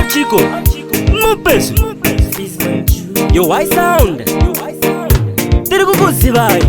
Chico, Mupes, yo I sound, Tiruguzi vai,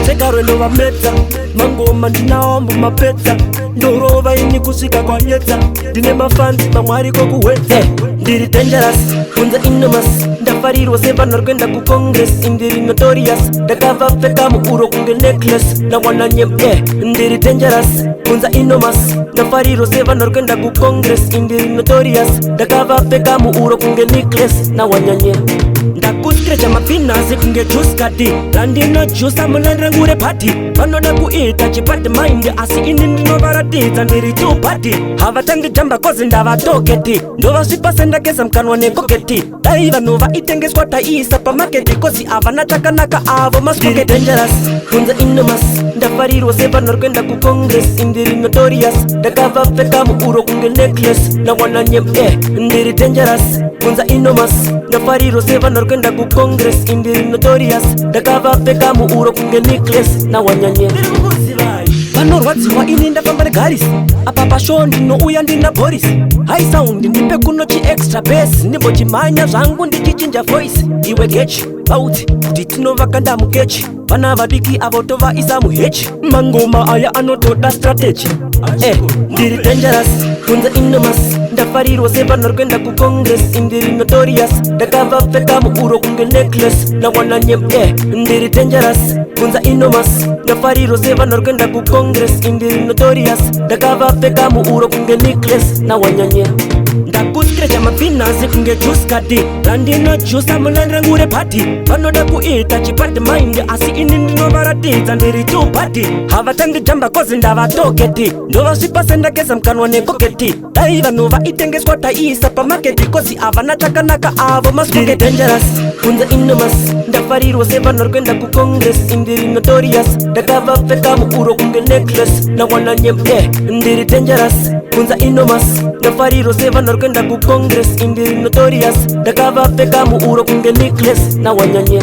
Sekaro no meta, Mango Mandinaombo mapeta, Ndorova ini kusika kwa nyeta, Dine mafanzi mamwari kwa kuwete, Ndiri dangerous, Unza innomas, Ndafariro sepa norgenda ku congress, Indiri notorious, Dakava feka muuro kunge necklace, Na wana nyempe, Ndiri dangerous, Unza innomas, Ndafariro sepa norgenda ku congress, Indiri notorious, Dakava feka muuro kunge necklace, Na wana nyempe. Ndakuskrecha mapinasi kunge juice kati Landino juice amulandra ngure party Vanoda kuita chipati mind asi ini ndinovaratidza ndiri two party Havatangi jamba kozi ndavatoketi Ndova svipasenda kesa mkanwa nekoketi Dai vanhu vaitengeswa taisa pamaketi kozi avana chakanaka avo maspoket dangerous kunza innomas Ndafarirwa sepa norkwenda ku congress indiri notorious Ndakava feka muuro kunge necklace Na wana nyempe ndiri dangerous kunza innomas Ndafarirwa sepa norkwenda ku congress indiri notorious Ndakava feka muuro kunge necklace Na wanyanye vanorwadziwa ini ndafamba negarisi apa pasho ndinouya ndina boris high sound ndipe kuno chi-extra bass ndimbochimhanya zvangu ndichichinja voice iwe gechi vauti kuti tinovaka ndamukechi vana vadiki avo tovaisa muhechi mangoma aya anotoda strategy ndiri dangerous kunza innomas Ndafarirwa sepa norkwenda ku congress indiri notorious Ndakava feka muuro kunge necklace Na wana nyempe ndiri dangerous kunza innomas Ndafarirwa sepa norkwenda ku congress indiri notorious Ndakava feka muuro kunge necklace Na wanyanye Ndakuskrecha mapinasi kunge juice kati Landino juice amulandra ngure party Vanoda kuita chipati mind asi ini ndinovaratidza ndiri two party Havatangi jamba kozi ndavatoketi Ndova svipasenda kesa mkanwa nekoketi Dai vanhu vaitengeswa taisa pamaketi kozi avana chakanaka avo maspoket dangerous kunza innomas Ndafarirwa sepa norkwenda ku congress indiri notorious Ndakava feka muuro kunge necklace Na wana nyempe ndiri dangerous kunza innomas Ndafarirwa sepa norkwenda ku congress indiri notorious Ndakava feka muuro kunge necklace Na wanyanye